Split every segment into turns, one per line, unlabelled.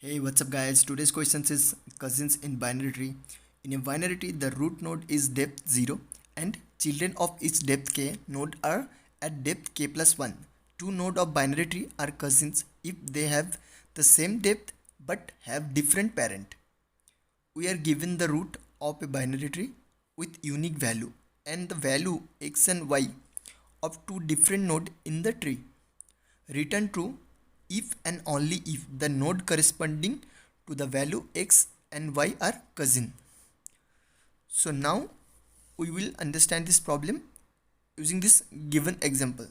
Hey, what's up guys? Today's question is cousins in binary tree. In a binary tree, the root node is depth 0 and children of its depth k node are at depth k plus 1. Two nodes of binary tree are cousins if they have the same depth but have different parent. We are given the root of a binary tree with unique value and the value x and y of two different nodes in the tree. Return true if and only if the node corresponding to the value x and y are cousin. So now we will understand this problem using this given example.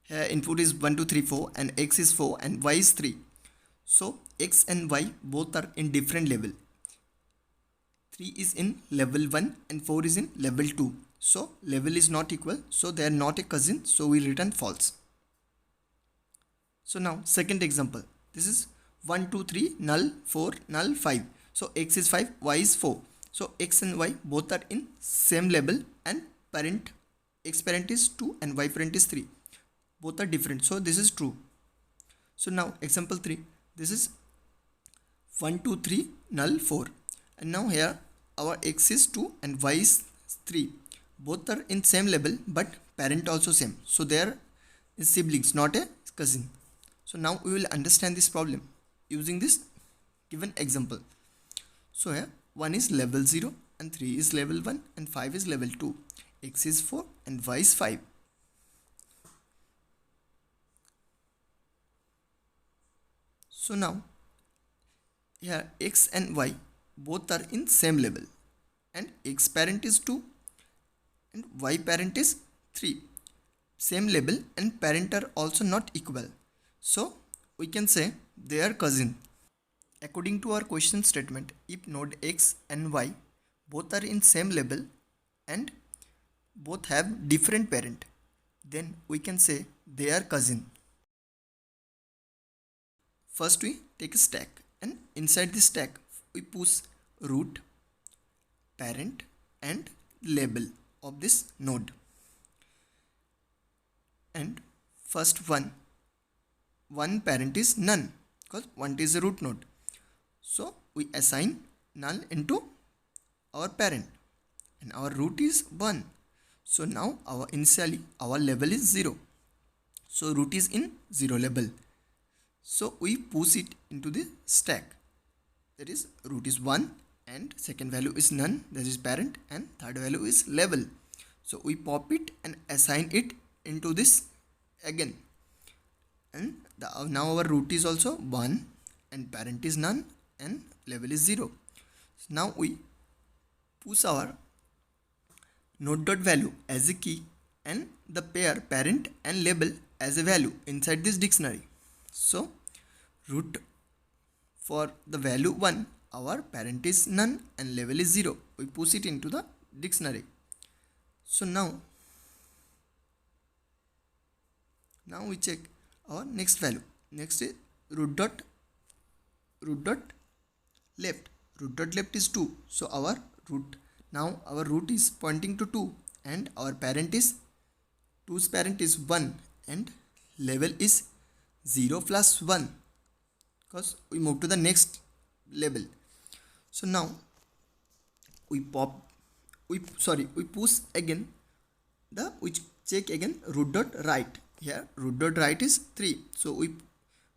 Here input is 1, 2, 3, 4 and x is 4 and y is 3. So x and y both are in different level. 3 is in level 1 and 4 is in level 2. So level is not equal, so they are not a cousin, so we return false. So now second example, this is 1, 2, 3, null, 4, null, 5. So x is 5, y is 4. So x and y both are in same level and parent, x parent is 2 and y parent is 3. Both are different, so this is true. So now example 3, this is 1, 2, 3, null, 4. And now here our x is 2 and y is 3. Both are in same level but parent also same. So they are siblings, not a cousin. So now we will understand this problem using this given example. So here 1 is level 0 and 3 is level 1 and 5 is level 2. X is 4 and y is 5. So now here x and y both are in same level and x parent is 2 and y parent is 3. Same level and parent are also not equal. So we can say they are cousin. According to our question statement, if node x and y both are in same level and both have different parent, then we can say they are cousin. First we take a stack and inside this stack we push root, parent and label of this node. And first one parent is none because 1 is a root node. So we assign null into our parent and our root is 1. So now initially our level is 0. So root is in 0 level. So we push it into the stack. That is root is 1 and second value is none, that is parent, and third value is level. So we pop it and assign it into this again. And now our root is also 1 and parent is none and level is 0. So now we push our node dot value as a key and the pair parent and label as a value inside this dictionary. So root for the value 1, our parent is none and level is 0. We push it into the dictionary. So now we check our next value. Next is root dot left. Root dot left is 2. So our root is pointing to 2 and our parent is 2's parent is 1 and level is 0 plus 1 because we move to the next level. So now we push again we check again root dot right. Here root dot right is 3. So we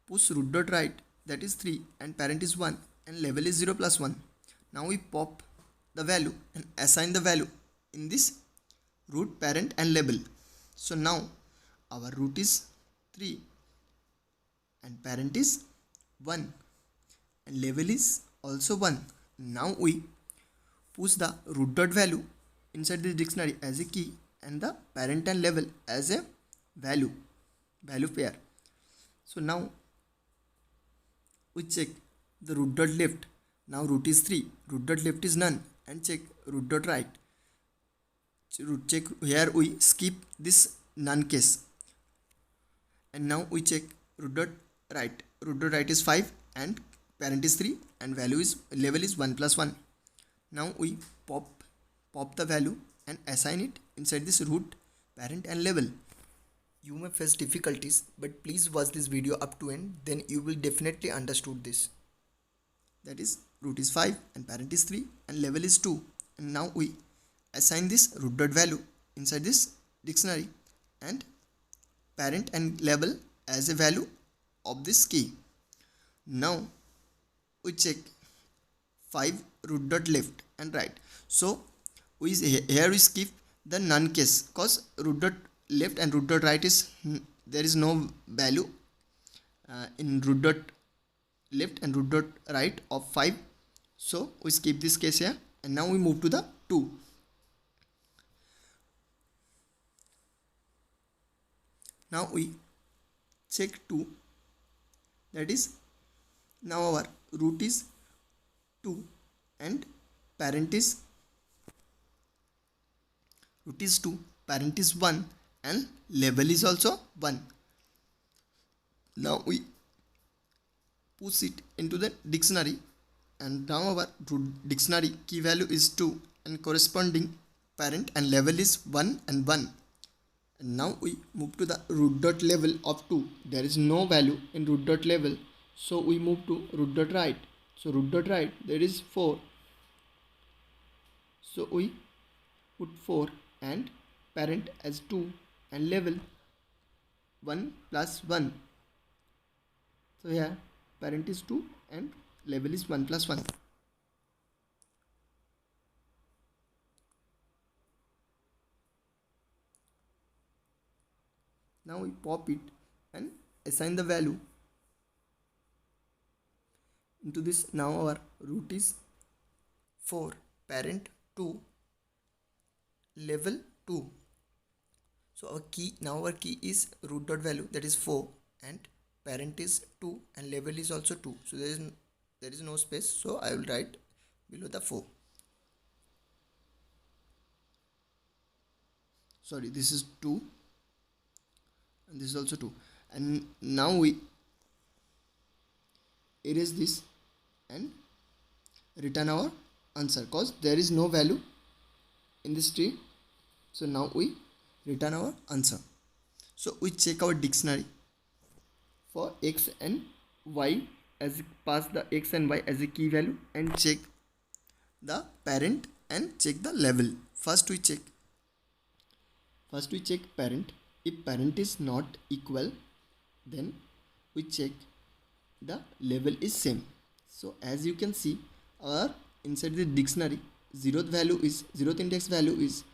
push root dot right, that is 3 and parent is 1 and level is 0 plus 1. Now we pop the value and assign the value in this root, parent and label. So now our root is 3 and parent is 1 and level is also 1. Now we push the root dot value inside this dictionary as a key and the parent and label as a value pair. So now we check the root dot left. Now root is 3, root dot left is none, and check root dot right. Check here we skip this none case and now we check root dot right. Root dot right is 5 and parent is 3 and level is 1 plus 1. Now we pop the value and assign it inside this root, parent and label. You may face difficulties, but please watch this video up to end, then you will definitely understood this. that is root is 5 and parent is 3 and level is 2. And now we assign this root dot value inside this dictionary and parent and level as a value of this key. Now we check 5 root dot left and right. So here we skip the none case because root dot left and root dot right is there is no value in root dot left and root dot right of 5. So we skip this case here and now we move to the 2. Now we check 2, that is now our root is 2 and parent is 2, parent is 1 and level is also 1. Now we push it into the dictionary and now our dictionary key value is 2 and corresponding parent and level is 1 and 1. And now we move to the root dot level of 2. There is no value in root dot level, so we move to root dot right. So root dot right there is 4, so we put 4 and parent as 2 and level 1 plus 1. So here parent is 2 and level is 1 plus 1. Now we pop it and assign the value into this. Now our root is 4, parent 2, level 2. So our key, now our key is root dot value, that is 4 and parent is 2 and level is also 2. So there is no space, so I will write below the 4. Sorry, this is 2 and this is also 2. And now we erase this and return our answer because there is no value in this tree. So now we return our answer. So we check our dictionary for x and y, as pass the x and y as a key value and check the parent and check the level. First we check parent. If parent is not equal, then we check the level is same. So as you can see, our inside the dictionary zeroth index value is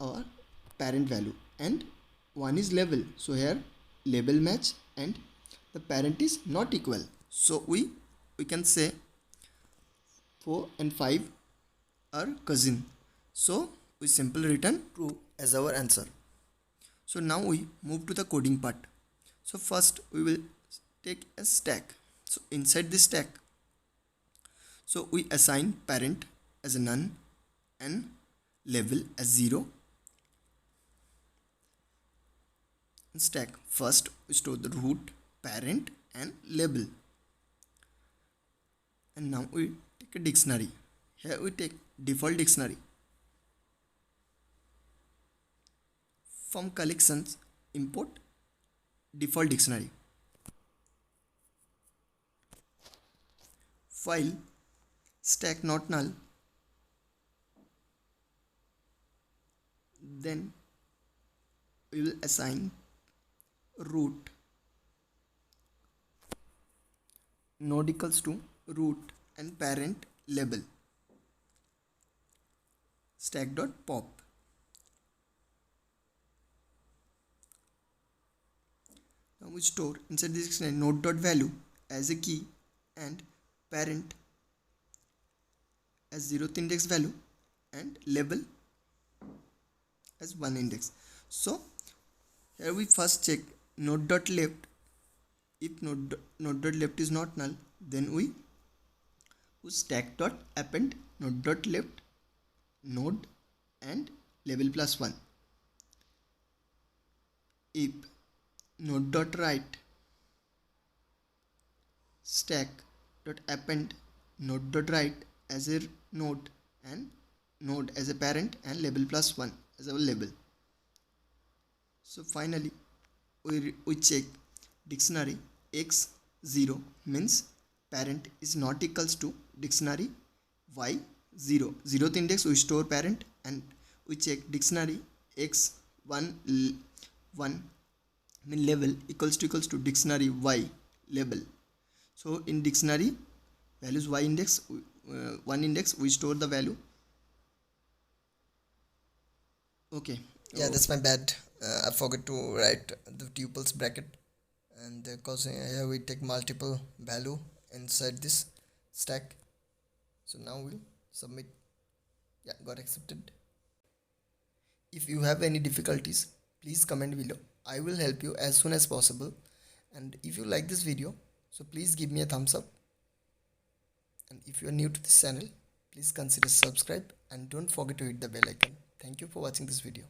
our parent value and 1 is level. So here level match and the parent is not equal. So we can say 4 and 5 are cousin. So we simply return true as our answer. So now we move to the coding part. So first we will take a stack. So inside this stack, so we assign parent as a none and level as 0. In stack, first we store the root, parent and label. And now we take a dictionary. Here we take default dictionary. From collections, import default dictionary. File stack not null. Then we will assign root node equals to root and parent label stack dot pop. Now we store inside this dictionary node dot value as a key and parent as 0th index value and label as 1 index. So here we first check node dot left. If node dot left is not null, then we stack dot append node dot left node and label plus 1. If node dot right, stack dot append node dot right as a node and node as a parent and label plus 1 as our label. So finally we check dictionary x0 means parent is not equals to dictionary y 0. 0th index we store parent and we check dictionary x 1 mean level equals to dictionary y label. So in dictionary values y index, one index we store the value. Okay.
Yeah, that's my bad. I forgot to write the tuples bracket, and because here we take multiple value inside this stack. So now we'll submit. Yeah, got accepted. If you have any difficulties, please comment below. I will help you as soon as possible. And if you like this video, so please give me a thumbs up. And if you are new to this channel, please consider subscribe and don't forget to hit the bell icon. Thank you for watching this video.